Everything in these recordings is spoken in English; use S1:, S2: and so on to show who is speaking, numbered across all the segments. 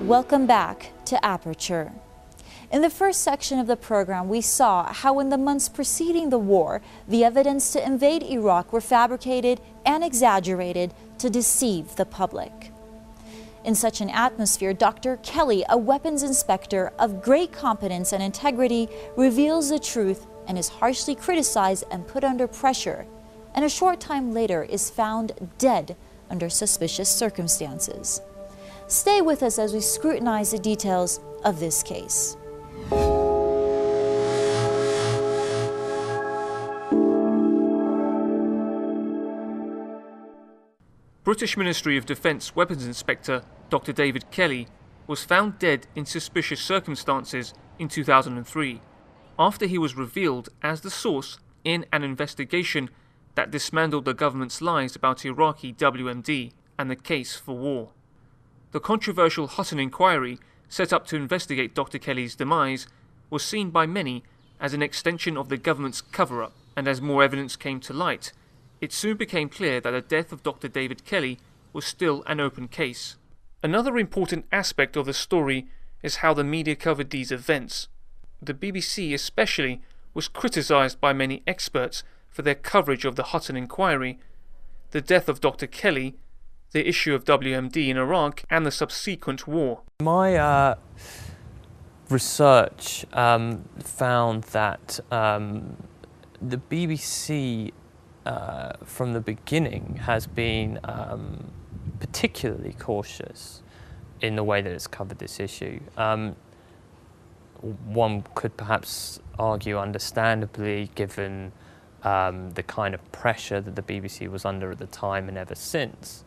S1: Welcome back to Aperture. In the first section of the program, we saw how in the months preceding the war, the evidence to invade Iraq were fabricated and exaggerated to deceive the public. In such an atmosphere, Dr. Kelly, a weapons inspector of great competence and integrity, reveals the truth and is harshly criticized and put under pressure, and a short time later is found dead under suspicious circumstances. Stay with us as we scrutinize the details of this case.
S2: British Ministry of Defence Weapons Inspector Dr. David Kelly was found dead in suspicious circumstances in 2003, after he was revealed as the source in an investigation that dismantled the government's lies about Iraqi WMD and the case for war. The controversial Hutton inquiry, set up to investigate Dr. Kelly's demise, was seen by many as an extension of the government's cover-up, and as more evidence came to light, it soon became clear that the death of Dr. David Kelly was still an open case. Another important aspect of the story is how the media covered these events. The BBC especially was criticised by many experts for their coverage of the Hutton inquiry, the death of Dr. Kelly, the issue of WMD in Iraq, and the subsequent war.
S3: My research found that the BBC from the beginning has been particularly cautious in the way that it's covered this issue. One could perhaps argue understandably, given the kind of pressure that the BBC was under at the time and ever since.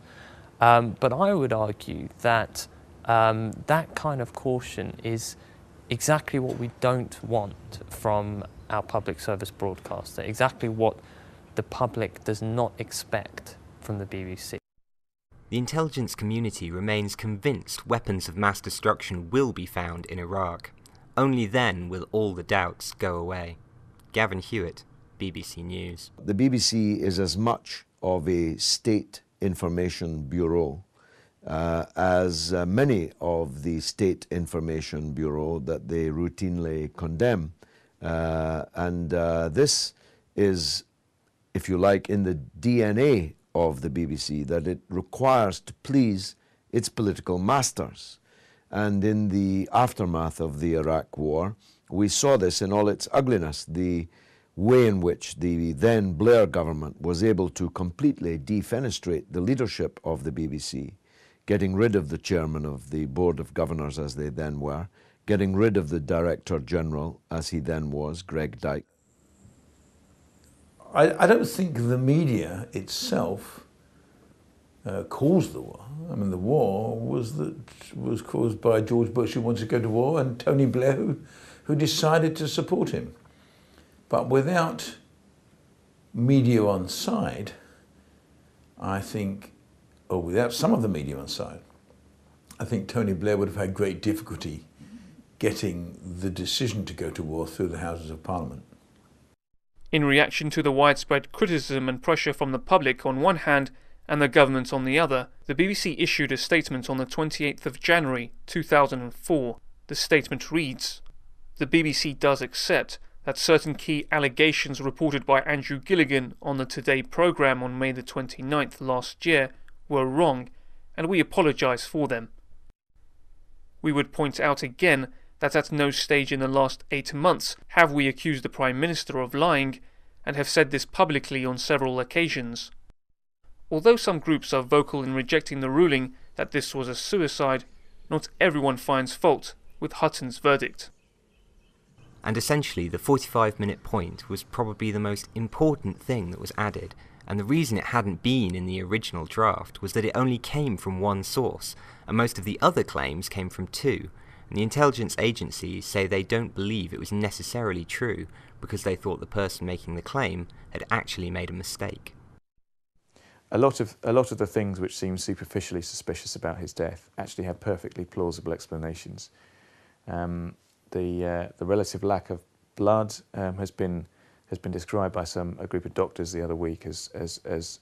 S3: But I would argue that that kind of caution is exactly what we don't want from our public service broadcaster, exactly what the public does not expect from the BBC.
S4: The intelligence community remains convinced weapons of mass destruction will be found in Iraq. Only then will all the doubts go away. Gavin Hewitt, BBC News.
S5: The BBC is as much of a state information bureau as many of the state information bureau that they routinely condemn. This is, if you like, in the DNA of the BBC, that it requires to please its political masters. And in the aftermath of the Iraq War, we saw this in all its ugliness, the way in which the then Blair government was able to completely defenestrate the leadership of the BBC, getting rid of the chairman of the Board of Governors, as they then were, getting rid of the Director General, as he then was, Greg Dyke.
S6: I don't think the media itself caused the war. I mean, the war was caused by George Bush, who wanted to go to war, and Tony Blair, who decided to support him. But without media on side, I think, or without some of the media on side, I think Tony Blair would have had great difficulty getting the decision to go to war through the Houses of Parliament.
S2: In reaction to the widespread criticism and pressure from the public on one hand and the government on the other, the BBC issued a statement on the 28th of January 2004. The statement reads, "The BBC does accept that certain key allegations reported by Andrew Gilligan on the Today programme on May the 29th last year were wrong, and we apologise for them. We would point out again that at no stage in the last 8 months have we accused the Prime Minister of lying, and have said this publicly on several occasions. Although some groups are vocal in rejecting the ruling that this was a suicide, not everyone finds fault with Hutton's verdict."
S4: And essentially, the 45-minute point was probably the most important thing that was added, and the reason it hadn't been in the original draft was that it only came from one source, and most of the other claims came from two, and the intelligence agencies say they don't believe it was necessarily true because they thought the person making the claim had actually made a mistake.
S7: A lot of the things which seem superficially suspicious about his death actually have perfectly plausible explanations. The relative lack of blood has been described by a group of doctors the other week as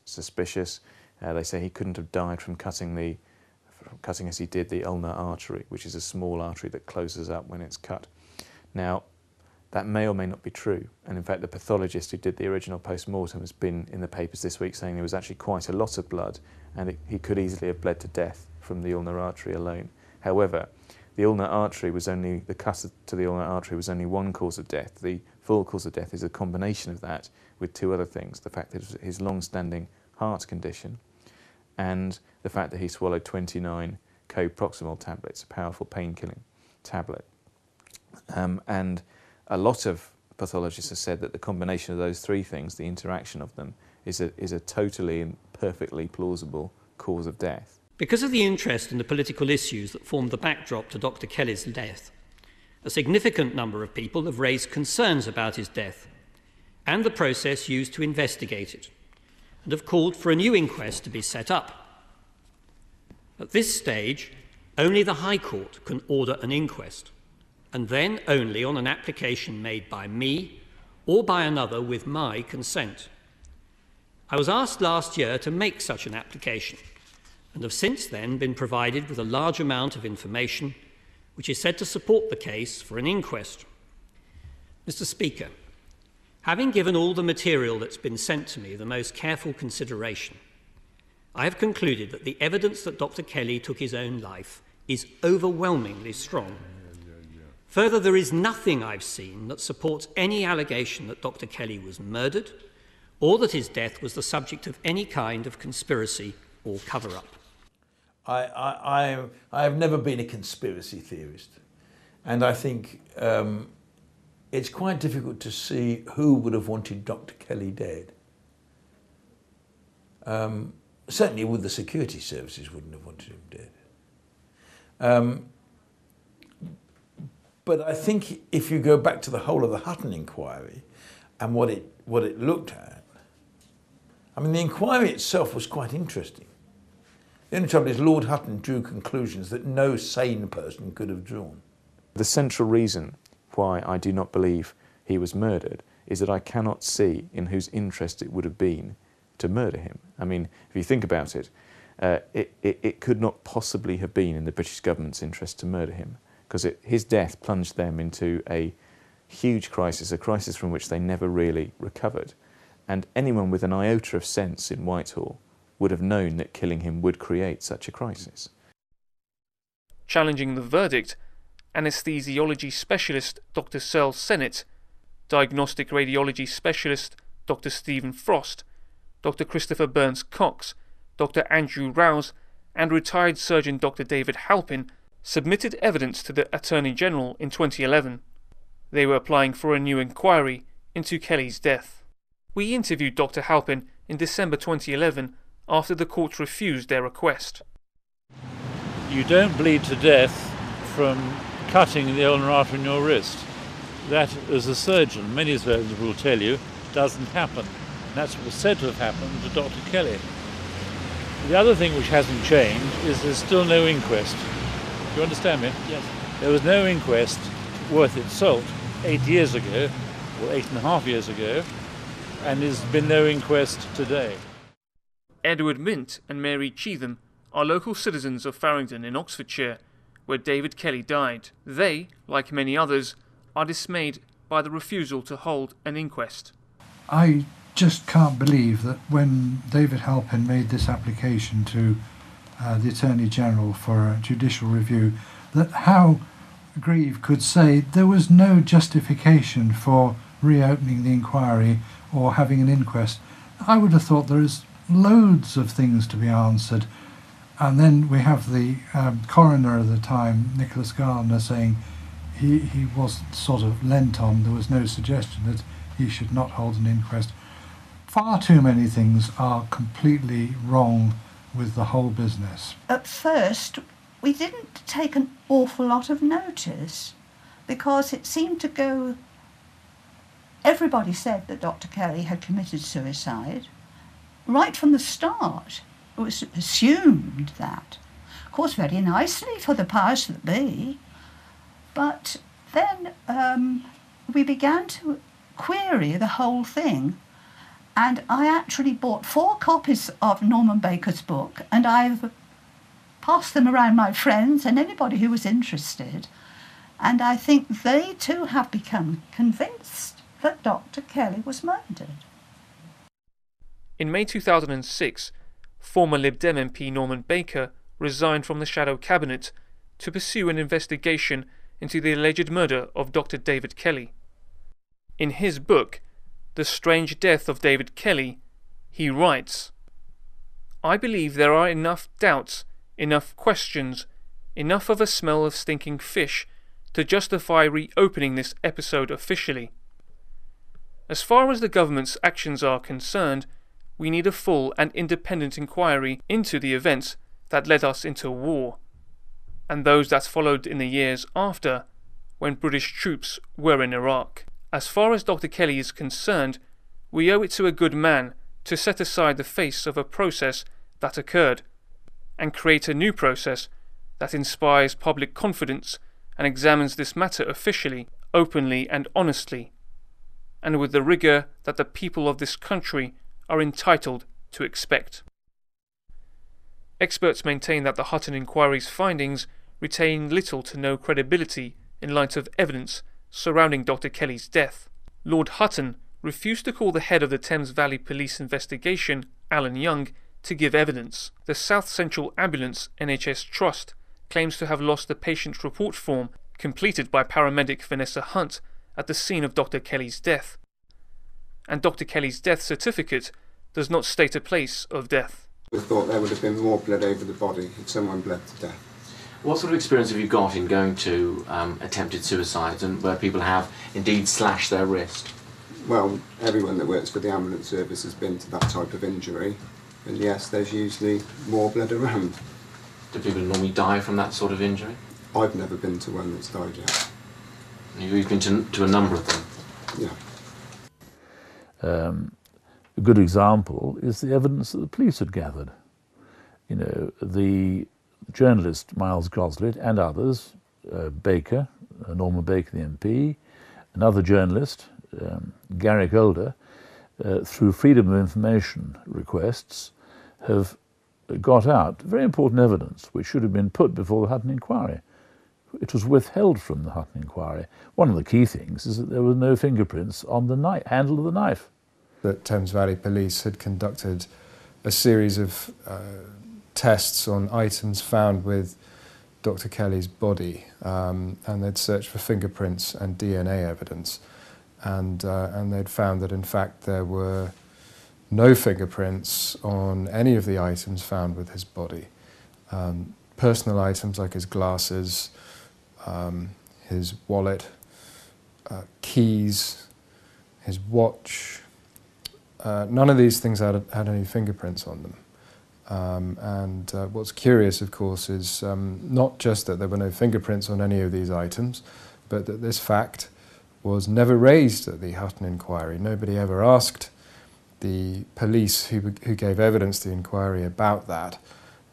S7: suspicious. They say he couldn't have died from cutting cutting as he did the ulnar artery, which is a small artery that closes up when it's cut. Now, that may or may not be true, and in fact the pathologist who did the original post-mortem has been in the papers this week saying there was actually quite a lot of blood and he could easily have bled to death from the ulnar artery alone. However, the ulnar artery was only, the cut to the ulnar artery was only one cause of death. The full cause of death is a combination of that with two other things: the fact that it was his long-standing heart condition and the fact that he swallowed 29 coproximal tablets, a powerful pain-killing tablet. And a lot of pathologists have said that the combination of those three things, the interaction of them, is a totally and perfectly plausible cause of death.
S8: Because of the interest in the political issues that formed the backdrop to Dr. Kelly's death, a significant number of people have raised concerns about his death and the process used to investigate it, and have called for a new inquest to be set up. At this stage, only the High Court can order an inquest, and then only on an application made by me or by another with my consent. I was asked last year to make such an application, and have since then been provided with a large amount of information which is said to support the case for an inquest. Mr. Speaker, having given all the material that's been sent to me the most careful consideration, I have concluded that the evidence that Dr. Kelly took his own life is overwhelmingly strong. Further, there is nothing I've seen that supports any allegation that Dr. Kelly was murdered or that his death was the subject of any kind of conspiracy or cover-up.
S6: I have never been a conspiracy theorist, and I think it's quite difficult to see who would have wanted Dr. Kelly dead. Certainly would the security services wouldn't have wanted him dead. But I think if you go back to the whole of the Hutton inquiry and what it looked at, I mean, the inquiry itself was quite interesting. The only trouble is Lord Hutton drew conclusions that no sane person could have drawn.
S7: The central reason why I do not believe he was murdered is that I cannot see in whose interest it would have been to murder him. I mean, if you think about it, it could not possibly have been in the British government's interest to murder him, because his death plunged them into a huge crisis, a crisis from which they never really recovered. And anyone with an iota of sense in Whitehall would have known that killing him would create such a crisis.
S2: Challenging the verdict, anaesthesiology specialist Dr. Searle Sennett, diagnostic radiology specialist Dr. Stephen Frost, Dr. Christopher Burns-Cox, Dr. Andrew Rouse, and retired surgeon Dr. David Halpin submitted evidence to the Attorney General in 2011. They were applying for a new inquiry into Kelly's death. We interviewed Dr. Halpin in December 2011 after the court refused their request.
S9: You don't bleed to death from cutting the ulnar artery in your wrist. That, as a surgeon, many surgeons will tell you, doesn't happen. That's what was said to have happened to Dr. Kelly. The other thing which hasn't changed is there's still no inquest. Do you understand me?
S8: Yes.
S9: There was no inquest worth its salt 8 years ago, or 8.5 years ago, and there's been no inquest today.
S2: Edward Mint and Mary Cheetham are local citizens of Farringdon in Oxfordshire, where David Kelly died. They, like many others, are dismayed by the refusal to hold an inquest.
S10: I just can't believe that when David Halpin made this application to the Attorney General for a judicial review, that Howe Grieve could say there was no justification for reopening the inquiry or having an inquest. I would have thought there is loads of things to be answered. And then we have the coroner at the time, Nicholas Gardner, saying he was sort of lent on. There was no suggestion that he should not hold an inquest. Far too many things are completely wrong with the whole business.
S11: At first, we didn't take an awful lot of notice because it seemed to go... Everybody said that Dr. Kelly had committed suicide. Right from the start, it was assumed that. Of course, very nicely for the powers that be. But then we began to query the whole thing. And I actually bought 4 copies of Norman Baker's book, and I've passed them around my friends and anybody who was interested, and I think they too have become convinced that Dr. Kelly was murdered.
S2: In May 2006, former Lib Dem MP Norman Baker resigned from the Shadow Cabinet to pursue an investigation into the alleged murder of Dr. David Kelly. In his book, The Strange Death of David Kelly, he writes, "I believe there are enough doubts, enough questions, enough of a smell of stinking fish to justify reopening this episode officially. As far as the government's actions are concerned, we need a full and independent inquiry into the events that led us into war, and those that followed in the years after, when British troops were in Iraq. As far as Dr. Kelly is concerned, we owe it to a good man to set aside the face of a process that occurred, and create a new process that inspires public confidence and examines this matter officially, openly and honestly, and with the rigour that the people of this country are entitled to expect." Experts maintain that the Hutton Inquiry's findings retain little to no credibility in light of evidence surrounding Dr. Kelly's death. Lord Hutton refused to call the head of the Thames Valley Police investigation, Alan Young, to give evidence. The South Central Ambulance NHS Trust claims to have lost the patient report form completed by paramedic Vanessa Hunt at the scene of Dr. Kelly's death, and Dr. Kelly's death certificate does not state a place of death.
S12: We thought there would have been more blood over the body if someone bled to death.
S13: What sort of experience have you got in going to attempted suicides and where people have indeed slashed their wrist?
S12: Well, everyone that works for the ambulance service has been to that type of injury, and yes, there's usually more blood around.
S13: Do people normally die from that sort of injury?
S12: I've never been to one that's died yet.
S13: You've been to a number of them?
S12: Yeah.
S9: A good example is the evidence that the police had gathered. You know, the journalist Miles Goslett and others, Baker, Norman Baker the MP, another journalist, Garrick Older, through Freedom of Information requests, have got out very important evidence which should have been put before the Hutton Inquiry. It was withheld from the Hutton Inquiry. One of the key things is that there were no fingerprints on the handle of the knife.
S14: That Thames Valley Police had conducted a series of tests on items found with Dr. Kelly's body, and they'd searched for fingerprints and DNA evidence, and they'd found that in fact there were no fingerprints on any of the items found with his body. Personal items like his glasses, his wallet, keys, his watch, none of these things had any fingerprints on them. And what's curious, of course, is not just that there were no fingerprints on any of these items, but that this fact was never raised at the Hutton Inquiry. Nobody ever asked the police who gave evidence to the inquiry about that.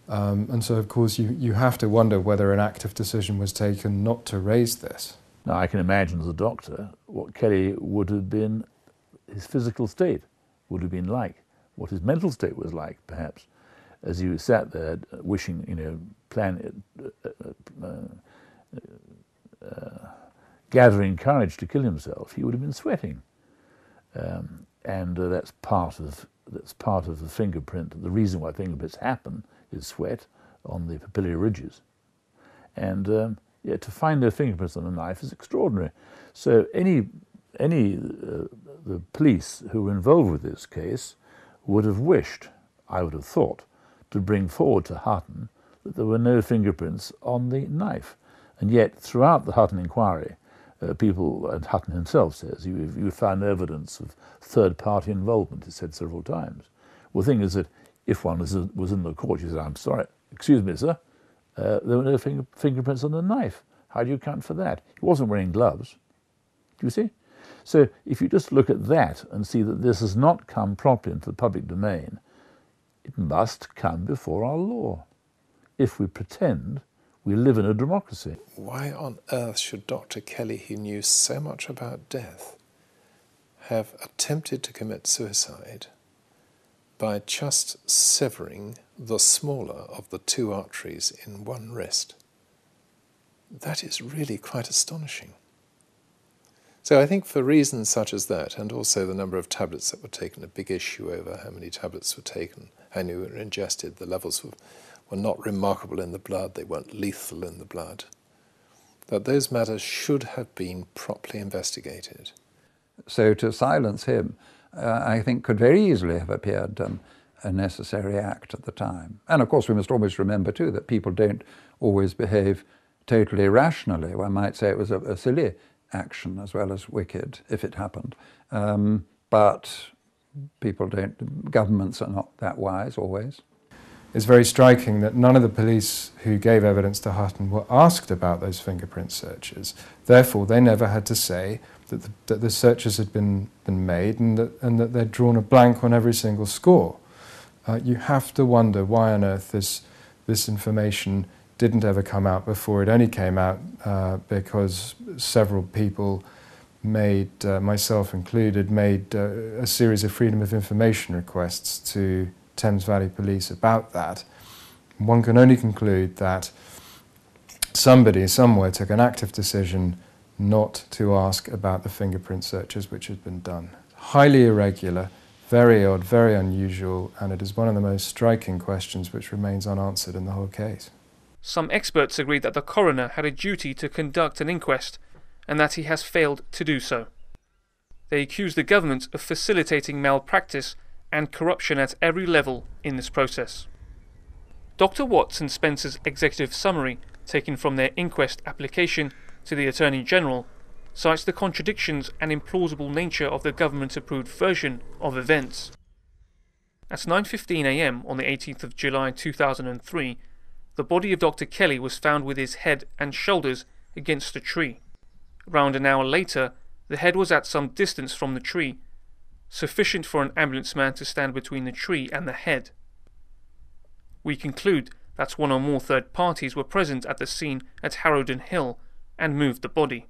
S14: And so, of course, you have to wonder whether an active decision was taken not to raise this.
S9: Now, I can imagine as a doctor what Kelly would have been, his physical state would have been like, what his mental state was like, perhaps, as he sat there wishing, you know, gathering courage to kill himself. He would have been sweating, and that's part of the fingerprint. The reason why fingerprints happen is sweat on the papillary ridges, and yeah, to find no fingerprints on a knife is extraordinary. So the police who were involved with this case would have wished, I would have thought, to bring forward to Hutton that there were no fingerprints on the knife. And yet, throughout the Hutton Inquiry, people, and Hutton himself says, you found evidence of third-party involvement, he said several times. Well, the thing is that if one was in the court, you said, "I'm sorry, excuse me, sir, there were no fingerprints on the knife. How do you account for that?" He wasn't wearing gloves. Do you see? So if you just look at that and see that this has not come properly into the public domain, it must come before our law, if we pretend we live in a democracy.
S15: Why on earth should Dr. Kelly, who knew so much about death, have attempted to commit suicide by just severing the smaller of the two arteries in one wrist. That is really quite astonishing. So I think for reasons such as that, and also the number of tablets that were taken, a big issue over how many tablets were taken, how many were ingested, the levels were not remarkable in the blood, they weren't lethal in the blood, that those matters should have been properly investigated.
S16: So to silence him, I think, could very easily have appeared a necessary act at the time. And of course we must always remember too that people don't always behave totally rationally. One might say it was a silly action as well as wicked if it happened. But people don't, governments are not that wise always.
S14: It's very striking that none of the police who gave evidence to Hutton were asked about those fingerprint searches. Therefore, they never had to say that the searches had been made and that they'd drawn a blank on every single score. You have to wonder why on earth this information didn't ever come out before. It only came out because several people made, myself included, made a series of Freedom of Information requests to Thames Valley Police about that. One can only conclude that somebody somewhere took an active decision not to ask about the fingerprint searches which had been done. Highly irregular, very odd, very unusual, and it is one of the most striking questions which remains unanswered in the whole case.
S2: Some experts agree that the coroner had a duty to conduct an inquest and that he has failed to do so. They accuse the government of facilitating malpractice and corruption at every level in this process. Dr. Watts and Spencer's executive summary, taken from their inquest application to the Attorney General, cites the contradictions and implausible nature of the government-approved version of events. At 9:15 a.m. on the 18th of July 2003, the body of Dr. Kelly was found with his head and shoulders against a tree. Around an hour later, the head was at some distance from the tree, sufficient for an ambulance man to stand between the tree and the head. We conclude that one or more third parties were present at the scene at Harrowden Hill and moved the body.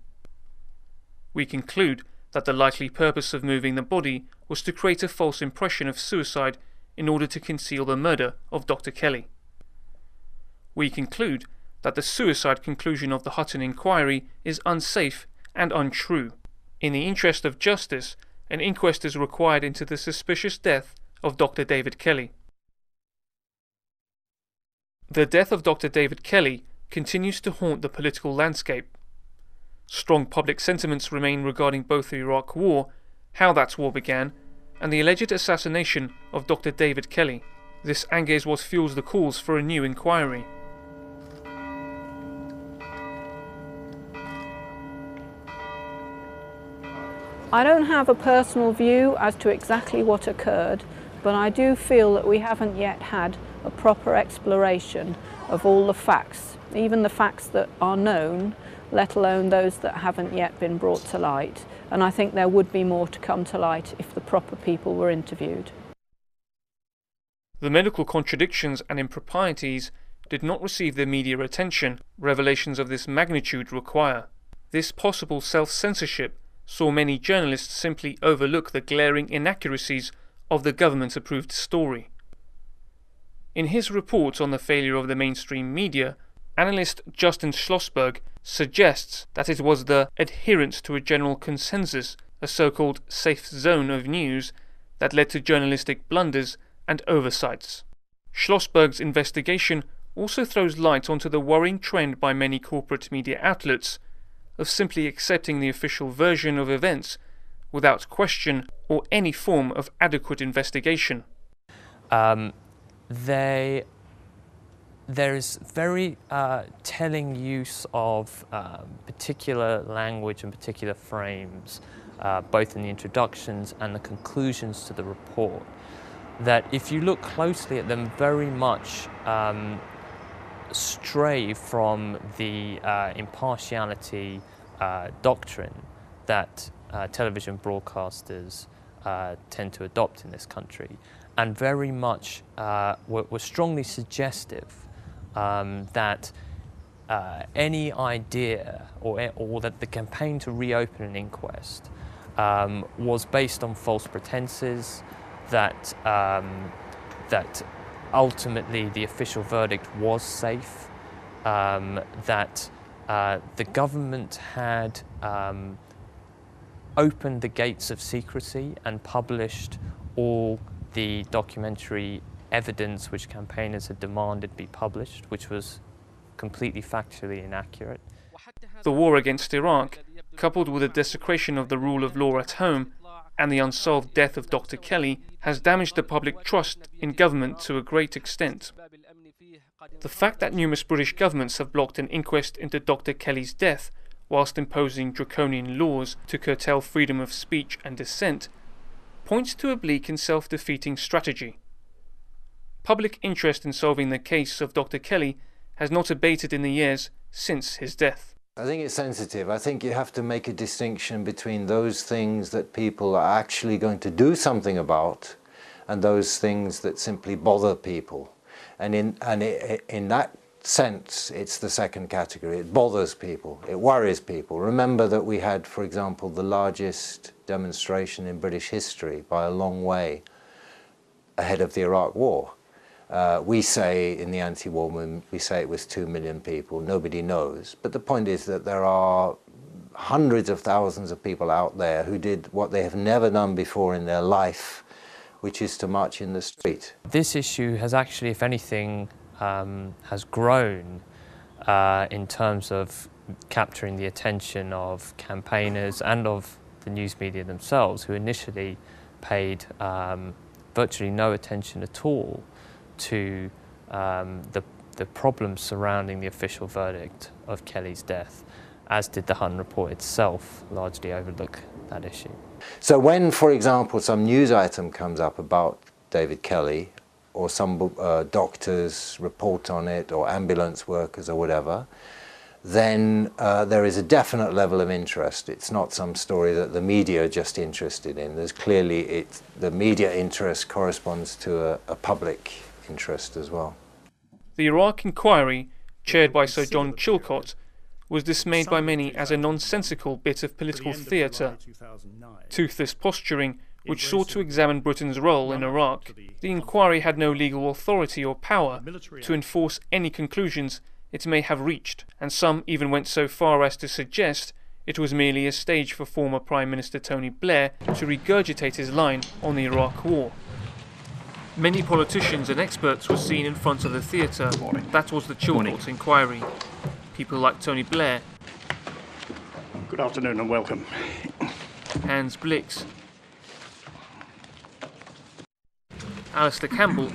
S2: We conclude that the likely purpose of moving the body was to create a false impression of suicide in order to conceal the murder of Dr. Kelly. We conclude that the suicide conclusion of the Hutton inquiry is unsafe and untrue. In the interest of justice, an inquest is required into the suspicious death of Dr. David Kelly. The death of Dr. David Kelly continues to haunt the political landscape. Strong public sentiments remain regarding both the Iraq War, how that war began, and the alleged assassination of Dr. David Kelly. This anger is what fuels the calls for a new inquiry.
S17: I don't have a personal view as to exactly what occurred, but I do feel that we haven't yet had a proper exploration of all the facts, even the facts that are known, let alone those that haven't yet been brought to light. And I think there would be more to come to light if the proper people were interviewed.
S2: The medical contradictions and improprieties did not receive the media attention revelations of this magnitude require. This possible self-censorship saw many journalists simply overlook the glaring inaccuracies of the government-approved story. In his report on the failure of the mainstream media, analyst Justin Schlossberg suggests that it was the adherence to a general consensus, a so-called safe zone of news, that led to journalistic blunders and oversights. Schlossberg's investigation also throws light onto the worrying trend by many corporate media outlets of simply accepting the official version of events without question or any form of adequate investigation.
S3: There is very telling use of particular language and particular frames, both in the introductions and the conclusions to the report, that if you look closely at them, very much stray from the impartiality doctrine that television broadcasters tend to adopt in this country, and very much were strongly suggestive that any idea or that the campaign to reopen an inquest was based on false pretenses, that ultimately the official verdict was safe, that the government had opened the gates of secrecy and published all the documentary evidence which campaigners had demanded be published, which was completely factually inaccurate.
S2: The war against Iraq, coupled with the desecration of the rule of law at home and the unsolved death of Dr. Kelly, has damaged the public trust in government to a great extent. The fact that numerous British governments have blocked an inquest into Dr. Kelly's death whilst imposing draconian laws to curtail freedom of speech and dissent points to a bleak and self-defeating strategy. Public interest in solving the case of Dr. Kelly has not abated in the years since his death.
S18: I think it's sensitive. I think you have to make a distinction between those things that people are actually going to do something about and those things that simply bother people. And in that sense, it's the second category. It bothers people. It worries people. Remember that we had, for example, the largest demonstration in British history by a long way ahead of the Iraq War. We say in the anti-war movement, we say it was 2 million people. Nobody knows. But the point is that there are hundreds of thousands of people out there who did what they have never done before in their life, which is to march in the street.
S3: This issue has actually, if anything, has grown in terms of capturing the attention of campaigners and of the news media themselves, who initially paid virtually no attention at all to the problems surrounding the official verdict of Kelly's death, as did the Hunt report itself largely overlook that issue.
S18: So when, for example, some news item comes up about David Kelly, or some doctors report on it, or ambulance workers or whatever, then there is a definite level of interest. It's not some story that the media are just interested in. There's clearly, the media interest corresponds to a public interest as well.
S2: The Iraq inquiry, chaired by Sir John Chilcot, was dismayed by many as a nonsensical bit of political theatre. Toothless posturing, which sought to examine Britain's role in Iraq. The inquiry had no legal authority or power to enforce any conclusions it may have reached, and some even went so far as to suggest it was merely a stage for former Prime Minister Tony Blair to regurgitate his line on the Iraq War. Many politicians and experts were seen in front of the theatre. That was the Chilcot inquiry. People like Tony Blair.
S19: Good afternoon and welcome.
S2: Hans Blix. Alistair Campbell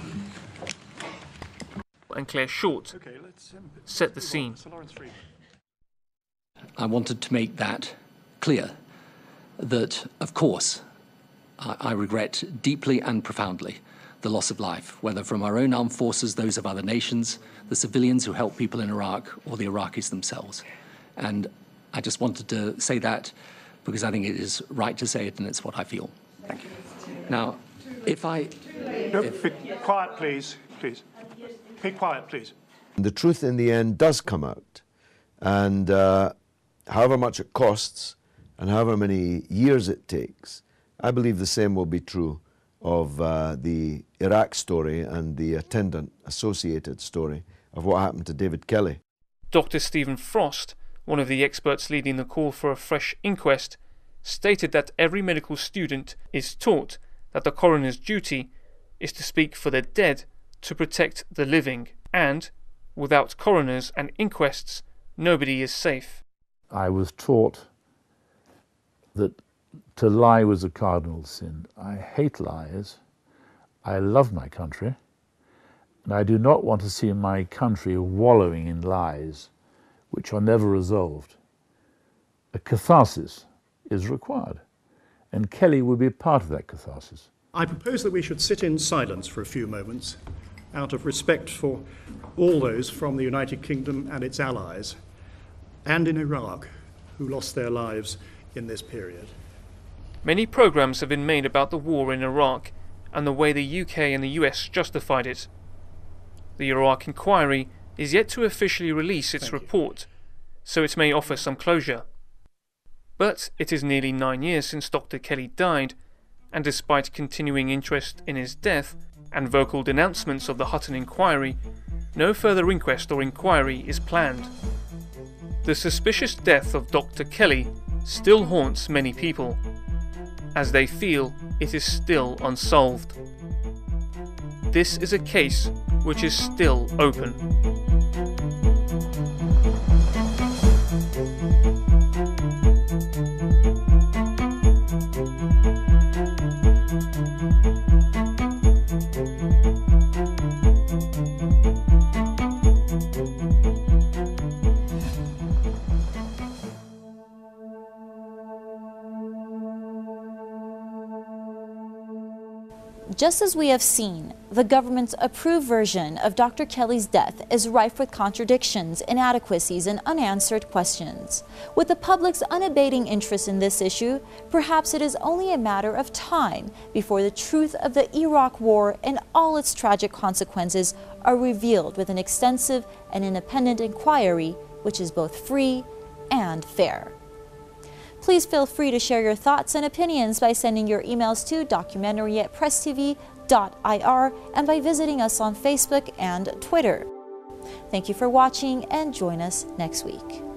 S2: and Claire Short set the scene.
S20: I wanted to make that clear, that, of course, I regret deeply and profoundly the loss of life, whether from our own armed forces, those of other nations, the civilians who help people in Iraq, or the Iraqis themselves. And I just wanted to say that because I think it is right to say it, and it's what I feel.
S19: Thank you.
S20: Now, if I...
S19: Be quiet, please. Please. Be quiet, please.
S5: The truth in the end does come out. And however much it costs, and however many years it takes, I believe the same will be true of the Iraq story and the attendant associated story of what happened to David Kelly.
S2: Dr. Stephen Frost, one of the experts leading the call for a fresh inquest, stated that every medical student is taught that the coroner's duty is to speak for the dead to protect the living, and without coroners and inquests, nobody is safe.
S9: I was taught that to lie was a cardinal sin. I hate lies. I love my country. And I do not want to see my country wallowing in lies which are never resolved. A catharsis is required. And Kelly would be part of that catharsis.
S19: I propose that we should sit in silence for a few moments out of respect for all those from the United Kingdom and its allies and in Iraq who lost their lives in this period.
S2: Many programmes have been made about the war in Iraq and the way the UK and the US justified it. The Iraq inquiry is yet to officially release its report, so it may offer some closure. But it is nearly 9 years since Dr. Kelly died, and despite continuing interest in his death, and vocal denouncements of the Hutton inquiry, no further inquest or inquiry is planned. The suspicious death of Dr. Kelly still haunts many people, as they feel it is still unsolved. This is a case which is still open.
S1: Just as we have seen, the government's approved version of Dr. Kelly's death is rife with contradictions, inadequacies, and unanswered questions. With the public's unabating interest in this issue, perhaps it is only a matter of time before the truth of the Iraq War and all its tragic consequences are revealed with an extensive and independent inquiry which is both free and fair. Please feel free to share your thoughts and opinions by sending your emails to documentary@presstv.ir and by visiting us on Facebook and Twitter. Thank you for watching and join us next week.